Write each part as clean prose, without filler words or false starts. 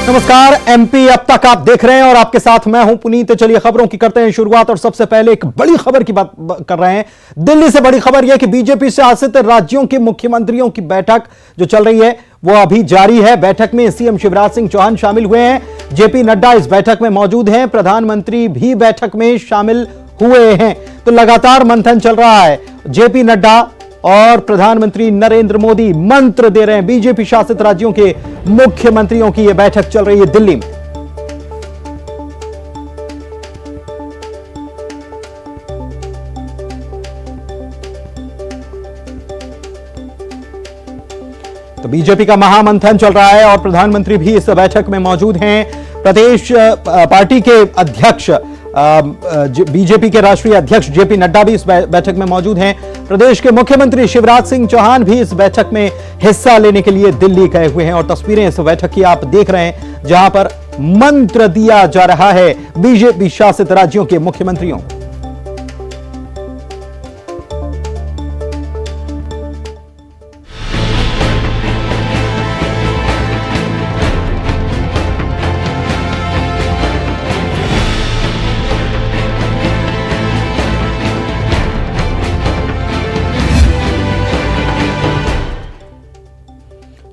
नमस्कार। एमपी अब तक आप देख रहे हैं और आपके साथ मैं हूं पुनीत। तो चलिए खबरों की करते हैं शुरुआत और सबसे पहले एक बड़ी खबर की बात कर रहे हैं। दिल्ली से बड़ी खबर यह कि बीजेपी शासित राज्यों के मुख्यमंत्रियों की बैठक जो चल रही है वो अभी जारी है। बैठक में सीएम शिवराज सिंह चौहान शामिल हुए हैं। जेपी नड्डा इस बैठक में मौजूद हैं। प्रधानमंत्री भी बैठक में शामिल हुए हैं। तो लगातार मंथन चल रहा है। जेपी नड्डा और प्रधानमंत्री नरेंद्र मोदी मंत्र दे रहे हैं। बीजेपी शासित राज्यों के मुख्यमंत्रियों की यह बैठक चल रही है दिल्ली में। तो बीजेपी का महामंथन चल रहा है और प्रधानमंत्री भी इस बैठक में मौजूद हैं। प्रदेश पार्टी के अध्यक्ष बीजेपी के राष्ट्रीय अध्यक्ष जेपी नड्डा भी इस बैठक में मौजूद हैं। प्रदेश के मुख्यमंत्री शिवराज सिंह चौहान भी इस बैठक में हिस्सा लेने के लिए दिल्ली गए हुए हैं और तस्वीरें इस बैठक की आप देख रहे हैं जहां पर मंत्र दिया जा रहा है बीजेपी शासित राज्यों के मुख्यमंत्रियों।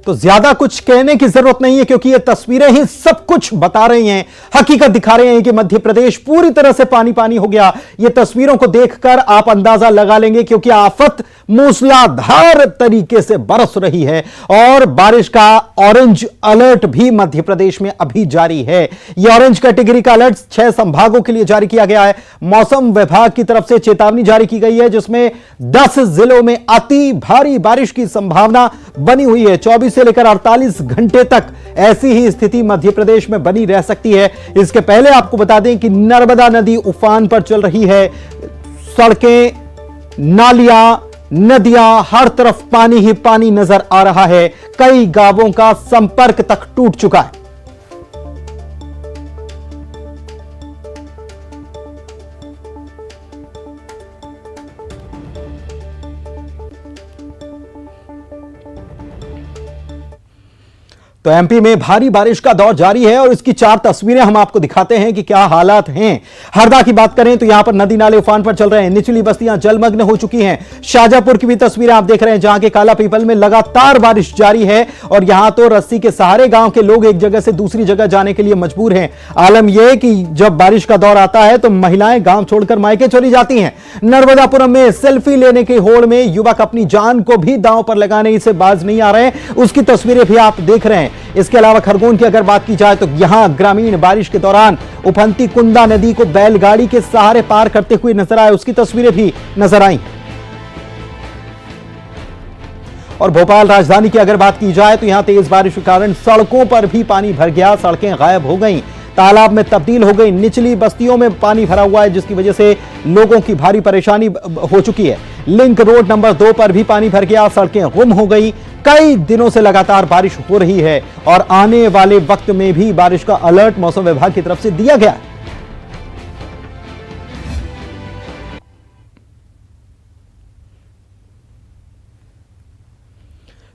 तो ज्यादा कुछ कहने की जरूरत नहीं है क्योंकि ये तस्वीरें ही सब कुछ बता रही हैं, हकीकत दिखा रहे हैं कि मध्य प्रदेश पूरी तरह से पानी पानी हो गया। ये तस्वीरों को देखकर आप अंदाजा लगा लेंगे क्योंकि आफत मूसलाधार तरीके से बरस रही है और बारिश का ऑरेंज अलर्ट भी मध्य प्रदेश में अभी जारी है। यह ऑरेंज कैटेगरी का अलर्ट 6 संभागों के लिए जारी किया गया है। मौसम विभाग की तरफ से चेतावनी जारी की गई है जिसमें 10 जिलों में अति भारी बारिश की संभावना बनी हुई है। 24 से लेकर 48 घंटे तक ऐसी ही स्थिति मध्य प्रदेश में बनी रह सकती है। इसके पहले आपको बता दें कि नर्मदा नदी उफान पर चल रही है। सड़कें, नालियां, नदियां, हर तरफ पानी ही पानी नजर आ रहा है। कई गांवों का संपर्क तक टूट चुका है। तो एमपी में भारी बारिश का दौर जारी है और इसकी 4 तस्वीरें हम आपको दिखाते हैं कि क्या हालात हैं। हरदा की बात करें तो यहां पर नदी नाले उफान पर चल रहे हैं। निचली बस्तियां जलमग्न हो चुकी हैं। शाजापुर की भी तस्वीरें आप देख रहे हैं जहां के काला पीपल में लगातार बारिश जारी है और यहां तो रस्सी के सहारे गांव के लोग एक जगह से दूसरी जगह जाने के लिए मजबूर हैं। आलम यह कि जब बारिश का दौर आता है तो महिलाएं गांव छोड़कर मायके चली जाती हैं। नर्मदापुरम में सेल्फी लेने की होड़ में युवक अपनी जान को भी दांव पर लगाने से बाज नहीं आ रहे, उसकी तस्वीरें भी आप देख रहे हैं। इसके अलावा खरगोन की अगर बात की जाए तो यहां ग्रामीण बारिश के दौरान उफनती कुंदा नदी को बैलगाड़ी के सहारे पार करते हुए नजर आए, उसकी तस्वीरें भी नजर आई। और भोपाल राजधानी की अगर बात की जाए तो यहां तेज बारिश के कारण सड़कों पर भी पानी भर गया, सड़कें गायब हो गईं, तालाब में तब्दील हो गई। निचली बस्तियों में पानी भरा हुआ है जिसकी वजह से लोगों की भारी परेशानी हो चुकी है। लिंक रोड नंबर 2 पर भी पानी भर गया, सड़कें गुम हो गई। कई दिनों से लगातार बारिश हो रही है और आने वाले वक्त में भी बारिश का अलर्ट मौसम विभाग की तरफ से दिया गया है।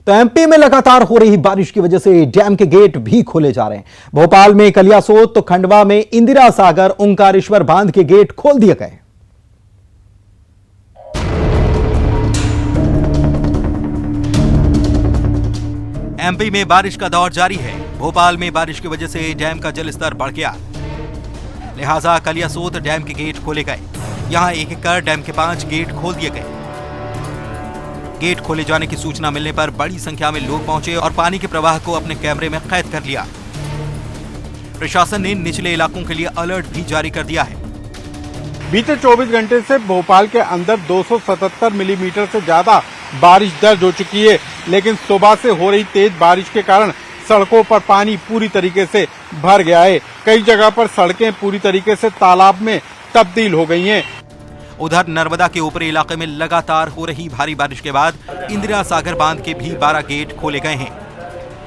तो एमपी में लगातार हो रही बारिश की वजह से डैम के गेट भी खोले जा रहे हैं। भोपाल में कलियासोत तो खंडवा में इंदिरा सागर ओंकारेश्वर बांध के गेट खोल दिए गए। एमपी में बारिश का दौर जारी है। भोपाल में बारिश की वजह से डैम का जलस्तर बढ़ गया, लिहाजा कलियासोत डैम के गेट खोले गए। यहां एक कर डैम के 5 गेट खोल दिए गए। गेट खोले जाने की सूचना मिलने पर बड़ी संख्या में लोग पहुंचे और पानी के प्रवाह को अपने कैमरे में कैद कर लिया। प्रशासन ने निचले इलाकों के लिए अलर्ट भी जारी कर दिया है। बीते 24 घंटे से भोपाल के अंदर 277 मिलीमीटर से ज्यादा बारिश दर्ज हो चुकी है, लेकिन सुबह से हो रही तेज बारिश के कारण सड़कों पर पानी पूरी तरीके से भर गया है। कई जगह पर सड़कें पूरी तरीके से तालाब में तब्दील हो गई हैं। उधर नर्मदा के ऊपरी इलाके में लगातार हो रही भारी बारिश के बाद इंदिरा सागर बांध के भी 12 गेट खोले गए हैं।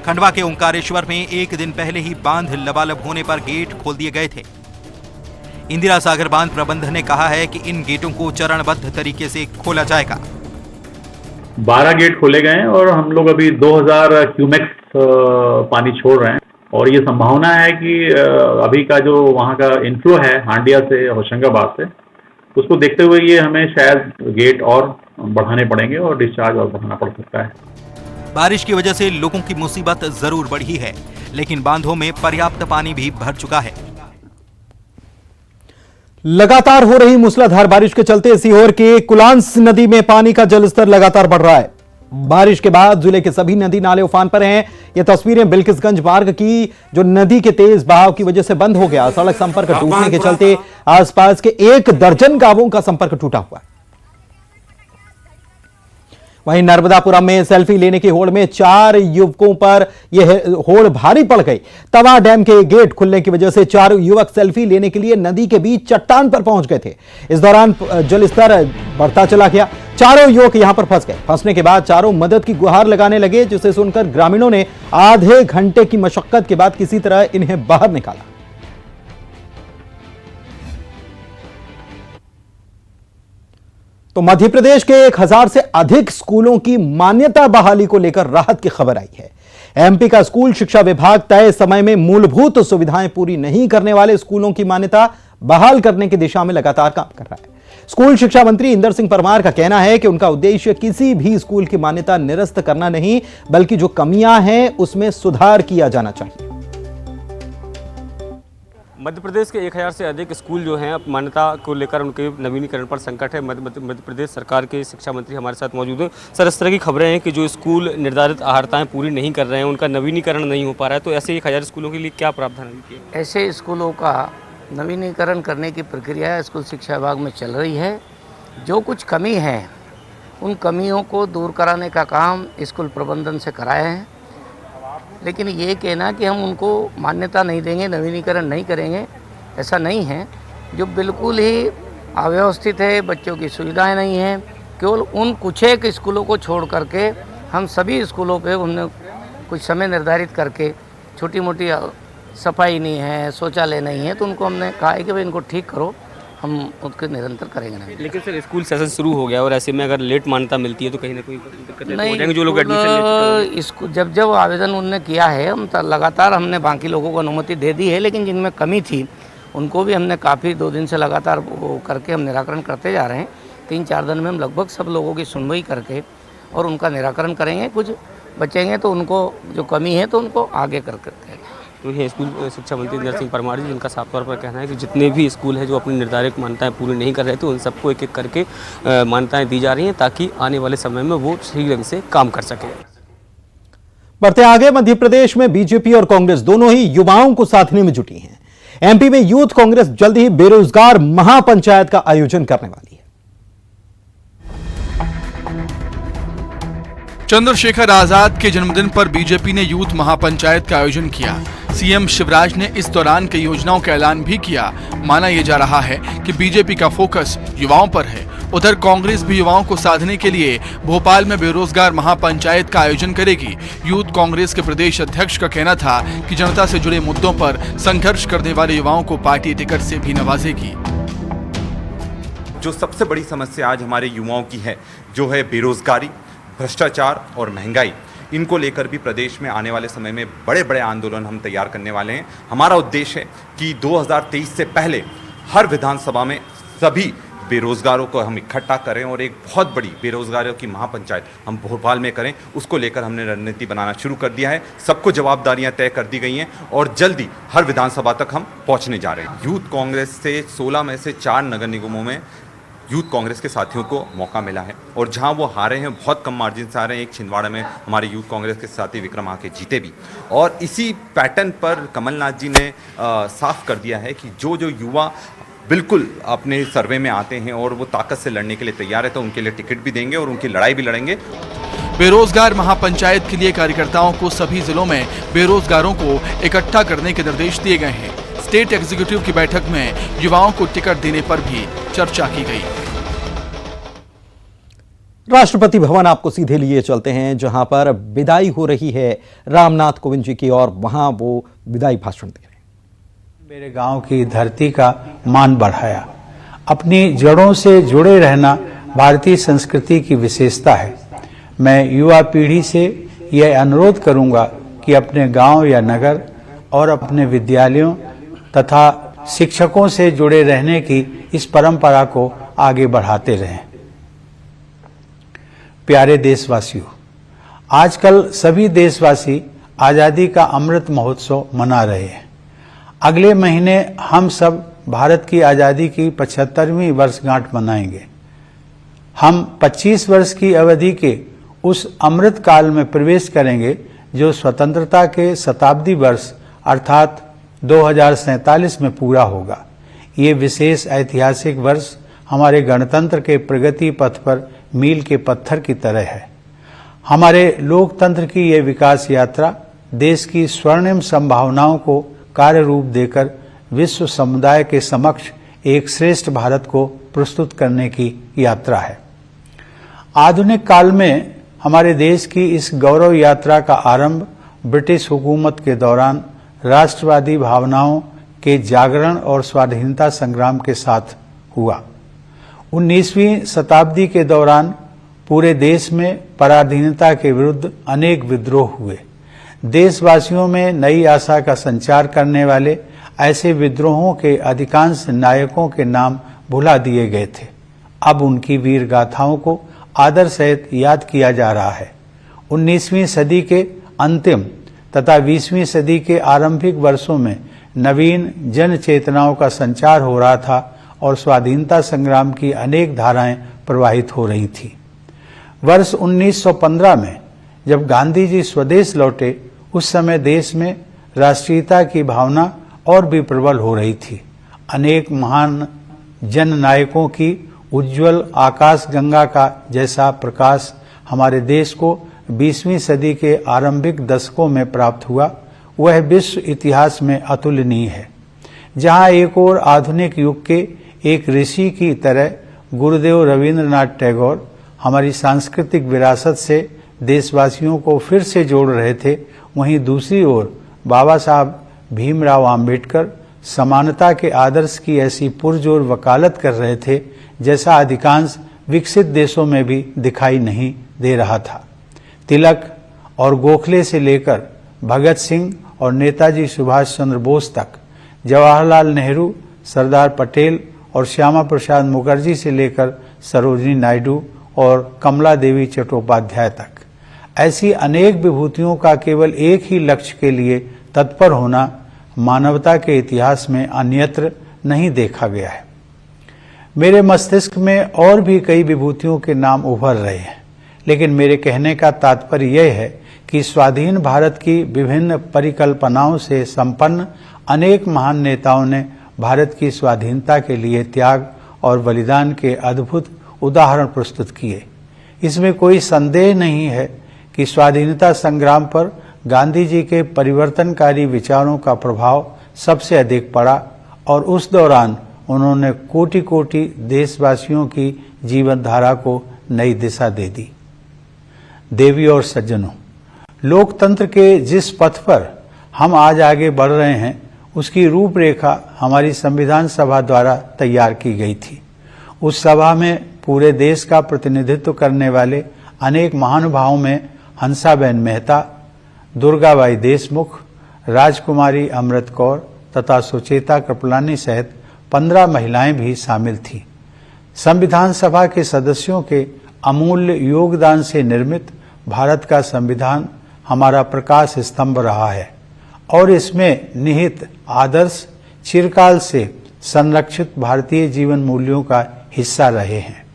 खंडवा के ओंकारेश्वर में एक दिन पहले ही बांध लबालब होने पर गेट खोल दिए गए थे। इंदिरा सागर बांध प्रबंधन ने कहा है कि इन गेटों को चरणबद्ध तरीके से खोला जाएगा। 12 गेट खोले गए हैं और हम लोग अभी 2000 क्यूमेक्स पानी छोड़ रहे हैं। और ये संभावना है कि अभी का जो वहाँ का इनफ्लो है हांडिया से होशंगाबाद से, उसको देखते हुए ये हमें शायद गेट और बढ़ाने पड़ेंगे और डिस्चार्ज और बढ़ाना पड़ सकता है। बारिश की वजह से लोगों की मुसीबत जरूर बढ़ी है, लेकिन बांधों में पर्याप्त पानी भी भर चुका है। लगातार हो रही मूसलाधार बारिश के चलते सीहोर के कुलांस नदी में पानी का जलस्तर लगातार बढ़ रहा है। बारिश के बाद जिले के सभी नदी नाले उफान पर हैं। ये तस्वीरें बिल्किसगंज मार्ग की, जो नदी के तेज बहाव की वजह से बंद हो गया। सड़क संपर्क टूटने के चलते आसपास के 1 दर्जन गांवों का संपर्क टूटा हुआ है। वहीं नर्मदापुरम में सेल्फी लेने की होड़ में 4 युवकों पर यह होड़ भारी पड़ गई। तवा डैम के गेट खुलने की वजह से 4 युवक सेल्फी लेने के लिए नदी के बीच चट्टान पर पहुंच गए थे। इस दौरान जलस्तर बढ़ता चला गया। चारों युवक यहां पर फंस गए। फंसने के बाद चारों मदद की गुहार लगाने लगे, जिसे सुनकर ग्रामीणों ने आधे घंटे की मशक्कत के बाद किसी तरह इन्हें बाहर निकाला। तो मध्य प्रदेश के 1000 से अधिक स्कूलों की मान्यता बहाली को लेकर राहत की खबर आई है। एमपी का स्कूल शिक्षा विभाग तय समय में मूलभूत सुविधाएं पूरी नहीं करने वाले स्कूलों की मान्यता बहाल करने की दिशा में लगातार काम कर रहा है। स्कूल शिक्षा मंत्री इंदर सिंह परमार का कहना है कि उनका उद्देश्य किसी भी स्कूल की मान्यता निरस्त करना नहीं, बल्कि जो कमियां हैं उसमें सुधार किया जाना चाहिए। मध्य प्रदेश के 1000 से अधिक स्कूल जो हैं मान्यता को लेकर उनके नवीनीकरण पर संकट है। मध्य प्रदेश सरकार के शिक्षा मंत्री हमारे साथ मौजूद हैं। सर, इस तरह की खबरें हैं कि जो स्कूल निर्धारित अहर्ताएं पूरी नहीं कर रहे हैं, उनका नवीनीकरण नहीं हो पा रहा है, तो ऐसे 1000 स्कूलों के लिए क्या प्रावधान किए? ऐसे स्कूलों का नवीनीकरण करने की प्रक्रिया स्कूल शिक्षा विभाग में चल रही है। जो कुछ कमी है उन कमियों को दूर कराने का काम स्कूल प्रबंधन से कराए हैं, लेकिन ये कहना कि हम उनको मान्यता नहीं देंगे, नवीनीकरण नहीं करेंगे, ऐसा नहीं है। जो बिल्कुल ही अव्यवस्थित है, बच्चों की सुविधाएं नहीं हैं, केवल उन कुछ एक स्कूलों को छोड़ करके हम सभी स्कूलों पे हमने कुछ समय निर्धारित करके, छोटी मोटी सफाई नहीं है, शौचालय नहीं है, तो उनको हमने कहा है कि भाई इनको ठीक करो, हम उसके निरंतर करेंगे नहीं। लेकिन सर, स्कूल सेशन शुरू हो गया और ऐसे में अगर लेट मान्यता मिलती है तो कहीं ना कहीं दिक्कतें हो जाएंगी जो लोग एडमिशन इसको जब आवेदन उन्होंने किया है, हम लगातार हमने बाकी लोगों को अनुमति दे दी है, लेकिन जिनमें कमी थी उनको भी हमने काफ़ी 2 दिन से लगातार वो करके हम निराकरण करते जा रहे हैं। 3-4 दिन में हम लगभग सब लोगों की सुनवाई करके और उनका निराकरण करेंगे। कुछ बचेंगे तो उनको जो कमी है तो उनको आगे करके तो ये स्कूल शिक्षा मंत्री इंदर सिंह परमार जी, जिनका साफ तौर पर कहना है कि जितने भी स्कूल हैं जो अपनी निर्धारित मान्यताएं पूरी नहीं कर रहे थे, उन सबको एक एक करके मान्यताएं दी जा रही हैं ताकि आने वाले समय में वो सही ढंग से काम कर सकें। बढ़ते आगे, मध्य प्रदेश में बीजेपी और कांग्रेस दोनों ही युवाओं को साधने में जुटी हैं। एमपी में यूथ कांग्रेस जल्द ही बेरोजगार महापंचायत का आयोजन करने वाली है। चंद्रशेखर आजाद के जन्मदिन पर बीजेपी ने यूथ महापंचायत का आयोजन किया। सीएम शिवराज ने इस दौरान कई योजनाओं का ऐलान भी किया। माना यह जा रहा है कि बीजेपी का फोकस युवाओं पर है। उधर कांग्रेस भी युवाओं को साधने के लिए भोपाल में बेरोजगार महापंचायत का आयोजन करेगी। यूथ कांग्रेस के प्रदेश अध्यक्ष का कहना था कि जनता से जुड़े मुद्दों पर संघर्ष करने वाले युवाओं को पार्टी टिकट से भी नवाजेगी। जो सबसे बड़ी समस्या आज हमारे युवाओं की है, जो है बेरोजगारी, भ्रष्टाचार और महंगाई, इनको लेकर भी प्रदेश में आने वाले समय में बड़े बड़े आंदोलन हम तैयार करने वाले हैं। हमारा उद्देश्य है कि 2023 से पहले हर विधानसभा में सभी बेरोजगारों को हम इकट्ठा करें और एक बहुत बड़ी बेरोजगारों की महापंचायत हम भोपाल में करें। उसको लेकर हमने रणनीति बनाना शुरू कर दिया है। सबको जवाबदारियां तय कर दी गई हैं और जल्दी हर विधानसभा तक हम पहुंचने जा रहे हैं। यूथ कांग्रेस से 16 में से 4 नगर निगमों में यूथ कांग्रेस के साथियों को मौका मिला है और जहां वो हारे हैं बहुत कम मार्जिन से हारे हैं। एक छिंदवाड़ा में हमारे यूथ कांग्रेस के साथी विक्रम आके जीते भी, और इसी पैटर्न पर कमलनाथ जी ने साफ कर दिया है कि जो जो युवा बिल्कुल अपने सर्वे में आते हैं और वो ताकत से लड़ने के लिए तैयार है, तो उनके लिए टिकट भी देंगे और उनकी लड़ाई भी लड़ेंगे। बेरोजगार महापंचायत के लिए कार्यकर्ताओं को सभी जिलों में बेरोजगारों को इकट्ठा करने के निर्देश दिए गए हैं। स्टेट एग्जीक्यूटिव की बैठक में युवाओं को टिकट देने पर भी चर्चा की गई। राष्ट्रपति भवन आपको सीधे लिए चलते हैं, जहां पर विदाई हो रही है रामनाथ कोविंद जी की, और वहां वो विदाई भाषण दे रहे हैं। मेरे गांव की धरती का मान बढ़ाया। अपनी जड़ों से जुड़े रहना भारतीय संस्कृति की विशेषता है। मैं युवा पीढ़ी से यह अनुरोध करूंगा कि अपने गांव या नगर और अपने विद्यालयों तथा शिक्षकों से जुड़े रहने की इस परंपरा को आगे बढ़ाते रहें। प्यारे देशवासियों, आजकल सभी देशवासी आज़ादी का अमृत महोत्सव मना रहे हैं। अगले महीने हम सब भारत की आज़ादी की 75वीं वर्षगांठ मनाएंगे। हम 25 वर्ष की अवधि के उस अमृत काल में प्रवेश करेंगे जो स्वतंत्रता के शताब्दी वर्ष अर्थात 2047 में पूरा होगा। ये विशेष ऐतिहासिक वर्ष हमारे गणतंत्र के प्रगति पथ पर मील के पत्थर की तरह है। हमारे लोकतंत्र की ये विकास यात्रा देश की स्वर्णिम संभावनाओं को कार्य रूप देकर विश्व समुदाय के समक्ष एक श्रेष्ठ भारत को प्रस्तुत करने की यात्रा है। आधुनिक काल में हमारे देश की इस गौरव यात्रा का आरंभ ब्रिटिश हुकूमत के दौरान राष्ट्रवादी भावनाओं के जागरण और स्वाधीनता संग्राम के साथ हुआ। 19वीं शताब्दी के दौरान पूरे देश में पराधीनता के विरुद्ध अनेक विद्रोह हुए। देशवासियों में नई आशा का संचार करने वाले ऐसे विद्रोहों के अधिकांश नायकों के नाम भुला दिए गए थे। अब उनकी वीर गाथाओं को आदर सहित याद किया जा रहा है। 19वीं सदी के अंतिम तथा 20वीं सदी के आरंभिक वर्षों में नवीन जन चेतनाओं का संचार हो रहा था और स्वाधीनता संग्राम की अनेक धाराएं प्रवाहित हो रही थी। वर्ष 1915 में जब गांधी जी स्वदेश लौटे, उस समय देश में राष्ट्रीयता की भावना और भी प्रबल हो रही थी। अनेक महान जन नायकों की उज्जवल आकाश गंगा का जैसा प्रकाश हमारे देश को 20वीं सदी के आरंभिक दशकों में प्राप्त हुआ, वह विश्व इतिहास में अतुलनीय है। जहां एक और आधुनिक युग के एक ऋषि की तरह गुरुदेव रविंद्रनाथ टैगोर हमारी सांस्कृतिक विरासत से देशवासियों को फिर से जोड़ रहे थे, वहीं दूसरी ओर बाबा साहब भीमराव आम्बेडकर समानता के आदर्श की ऐसी पुरजोर वकालत कर रहे थे जैसा अधिकांश विकसित देशों में भी दिखाई नहीं दे रहा था। तिलक और गोखले से लेकर भगत सिंह और नेताजी सुभाष चंद्र बोस तक, जवाहरलाल नेहरू, सरदार पटेल और श्यामा प्रसाद मुखर्जी से लेकर सरोजिनी नायडू और कमला देवी चट्टोपाध्याय तक, ऐसी अनेक विभूतियों का केवल एक ही लक्ष्य के लिए तत्पर होना मानवता के इतिहास में अन्यत्र नहीं देखा गया है। मेरे मस्तिष्क में और भी कई विभूतियों के नाम उभर रहे हैं, लेकिन मेरे कहने का तात्पर्य यह है कि स्वाधीन भारत की विभिन्न परिकल्पनाओं से संपन्न अनेक महान नेताओं ने भारत की स्वाधीनता के लिए त्याग और बलिदान के अद्भुत उदाहरण प्रस्तुत किए। इसमें कोई संदेह नहीं है कि स्वाधीनता संग्राम पर गांधी जी के परिवर्तनकारी विचारों का प्रभाव सबसे अधिक पड़ा और उस दौरान उन्होंने कोटि कोटि देशवासियों की जीवन धारा को नई दिशा दे दी। देवी और सज्जनों, लोकतंत्र के जिस पथ पर हम आज आगे बढ़ रहे हैं, उसकी रूपरेखा हमारी संविधान सभा द्वारा तैयार की गई थी। उस सभा में पूरे देश का प्रतिनिधित्व करने वाले अनेक महानुभावों में हंसाबेन मेहता, दुर्गाबाई देशमुख, राजकुमारी अमृत कौर तथा सुचेता कृपलानी सहित 15 महिलाएं भी शामिल थीं। संविधान सभा के सदस्यों के अमूल्य योगदान से निर्मित भारत का संविधान हमारा प्रकाश स्तंभ रहा है और इसमें निहित आदर्श चिरकाल से संरक्षित भारतीय जीवन मूल्यों का हिस्सा रहे हैं।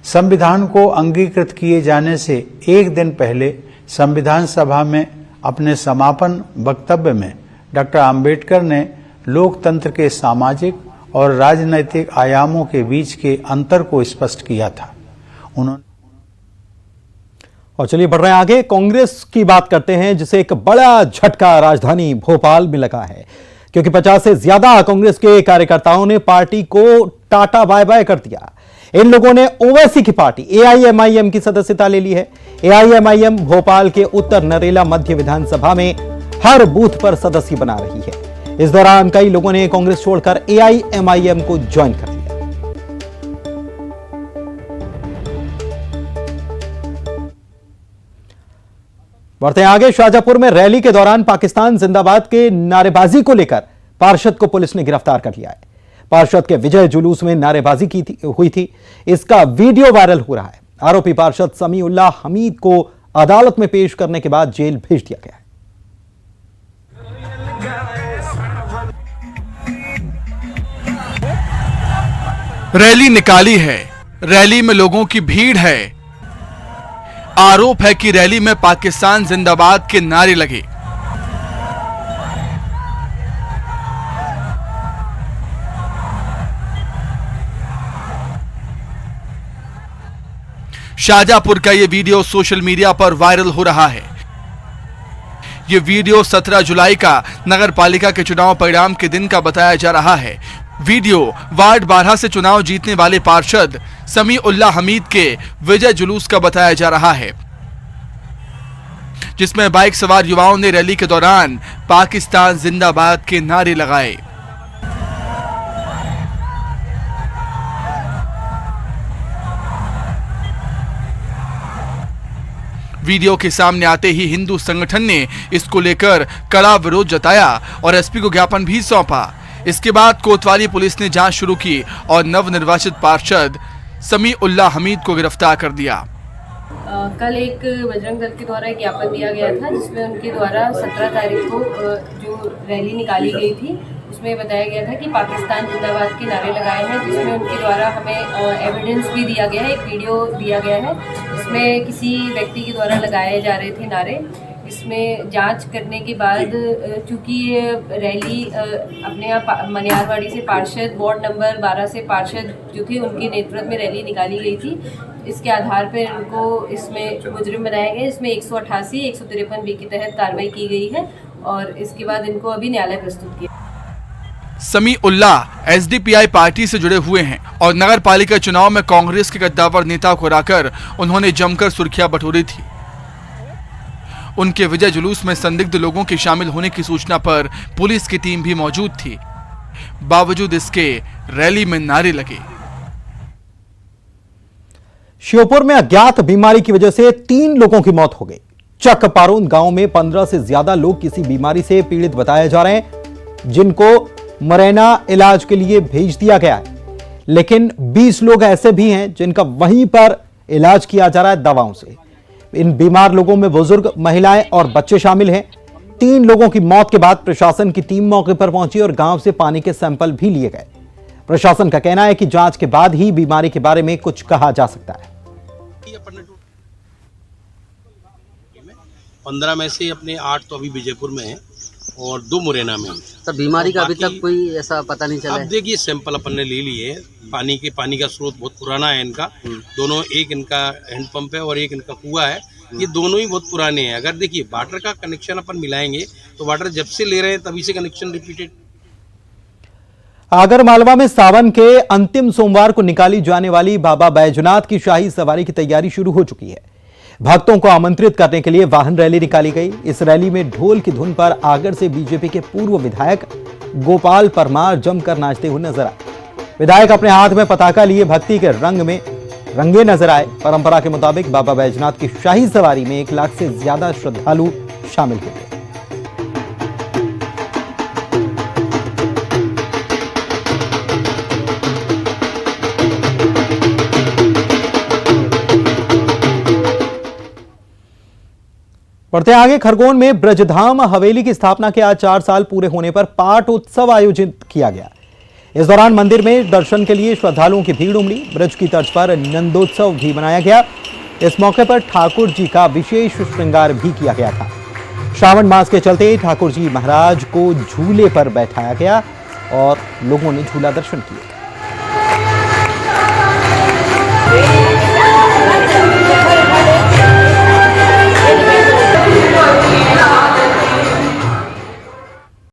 संविधान को अंगीकृत किए जाने से एक दिन पहले संविधान सभा में अपने समापन वक्तव्य में डॉक्टर आम्बेडकर ने लोकतंत्र के सामाजिक और राजनैतिक आयामों के बीच के अंतर को स्पष्ट किया था। उन्होंने और चलिए बढ़ रहे हैं आगे, कांग्रेस की बात करते हैं जिसे एक बड़ा झटका राजधानी भोपाल में लगा है, क्योंकि 50 से ज्यादा कांग्रेस के कार्यकर्ताओं ने पार्टी को टाटा बाय बाय कर दिया। इन लोगों ने ओवैसी की पार्टी एआईएमआईएम की सदस्यता ले ली है। एआईएमआईएम भोपाल के उत्तर नरेला मध्य विधानसभा में हर बूथ पर सदस्य बना रही है। इस दौरान कई लोगों ने कांग्रेस छोड़कर एआईएमआईएम को ज्वाइन कर लिया। बढ़ते हैं आगे। शाहजहांपुर में रैली के दौरान पाकिस्तान जिंदाबाद के नारेबाजी को लेकर पार्षद को पुलिस ने गिरफ्तार कर लिया है। पार्षद के विजय जुलूस में नारेबाजी हुई थी। इसका वीडियो वायरल हो रहा है। आरोपी पार्षद समीउल्लाह हमीद को अदालत में पेश करने के बाद जेल भेज दिया गया है। रैली निकाली है, रैली में लोगों की भीड़ है। आरोप है कि रैली में पाकिस्तान जिंदाबाद के नारे लगे। शाहजहांपुर का यह वीडियो सोशल मीडिया पर वायरल हो रहा है। यह वीडियो 17 जुलाई का नगर पालिका के चुनाव परिणाम के दिन का बताया जा रहा है। वीडियो वार्ड 12 से चुनाव जीतने वाले पार्षद समीउल्लाह हमीद के विजय जुलूस का बताया जा रहा है, जिसमें बाइक सवार युवाओं ने रैली के दौरान पाकिस्तान जिंदाबाद के नारे लगाए। वीडियो के सामने आते ही हिंदू संगठन ने इसको लेकर कड़ा विरोध जताया और एसपी को ज्ञापन भी सौंपा। इसके बाद कोतवाली पुलिस ने जांच शुरू की और नवनिर्वाचित पार्षद समीउल्लाह हमीद को गिरफ्तार कर दिया। कल एक बजरंग दल के द्वारा एक ज्ञापन दिया गया था, जिसमें उनके द्वारा 17 तारीख को जो रैली निकाली गई थी उसमें बताया गया था कि पाकिस्तान जिंदाबाद के नारे लगाए हैं, जिसमें उनके द्वारा हमें एविडेंस भी दिया गया है, एक वीडियो दिया गया है जिसमें किसी व्यक्ति के द्वारा लगाए जा रहे थे नारे। इसमें जांच करने के बाद चूँकि ये रैली अपने यहाँ मनियारवाड़ी से पार्षद वार्ड नंबर 12 से पार्षद जो थे उनके नेतृत्व में रैली निकाली गई थी, इसके आधार पर उनको इसमें मुजरिम बनाया गया। इसमें 188 153 बी के तहत कार्रवाई की गई है और इसके बाद इनको अभी न्यायालय प्रस्तुत किया। समीउल्लाह एसडीपीआई पार्टी से जुड़े हुए हैं और नगर पालिका चुनाव में कांग्रेस के कद्दावर नेता को हराकर उन्होंने जमकर सुर्खियां बटोरी थी। उनके विजय जुलूस में संदिग्ध लोगों के शामिल होने की सूचना पर पुलिस की टीम भी मौजूद थी। बावजूद इसके रैली में नारे लगे। श्योपुर में अज्ञात बीमारी की वजह से 3 लोगों की मौत हो गई। चक पारोन गांव में 15 से ज्यादा लोग किसी बीमारी से पीड़ित बताए जा रहे हैं, जिनको मुरैना इलाज के लिए भेज दिया गया है। लेकिन 20 लोग ऐसे भी हैं जिनका वहीं पर इलाज किया जा रहा है दवाओं से। इन बीमार लोगों में बुजुर्ग, महिलाएं और बच्चे शामिल हैं। 3 लोगों की मौत के बाद प्रशासन की टीम मौके पर पहुंची और गांव से पानी के सैंपल भी लिए गए। प्रशासन का कहना है कि जांच के बाद ही बीमारी के बारे में कुछ कहा जा सकता है। 15 में से अपने 8 तो अभी विजयपुर में है और 2 मुरैना में। तो बीमारी का अभी तक कोई ऐसा पता नहीं चला अब है। देखिए सैंपल अपन ने ले लिए। पानी का स्रोत बहुत पुराना है इनका दोनों, एक इनका हैंडपंप है और एक इनका कुआं है। ये दोनों ही बहुत पुराने हैं। अगर देखिए वाटर का कनेक्शन अपन मिलाएंगे तो वाटर जब से ले रहे हैं तभी से कनेक्शन रिपीटेड। आगर मालवा में सावन के अंतिम सोमवार को निकाली जाने वाली बाबा बैजनाथ की शाही सवारी की तैयारी शुरू हो चुकी है। भक्तों को आमंत्रित करने के लिए वाहन रैली निकाली गई। इस रैली में ढोल की धुन पर आगर से बीजेपी के पूर्व विधायक गोपाल परमार जमकर नाचते हुए नजर आए। विधायक अपने हाथ में पताका लिए भक्ति के रंग में रंगे नजर आए। परंपरा के मुताबिक बाबा बैजनाथ की शाही सवारी में 1 लाख से ज्यादा श्रद्धालु शामिल हुए। बढ़ते आगे। खरगोन में ब्रजधाम हवेली की स्थापना के आज 4 साल पूरे होने पर पाठ उत्सव आयोजित किया गया। इस दौरान मंदिर में दर्शन के लिए श्रद्धालुओं की भीड़ उमड़ी। ब्रज की तर्ज पर नंदोत्सव भी मनाया गया। इस मौके पर ठाकुर जी का विशेष श्रृंगार भी किया गया था। श्रावण मास के चलते ठाकुर जी महाराज को झूले पर बैठाया गया और लोगों ने झूला दर्शन किए।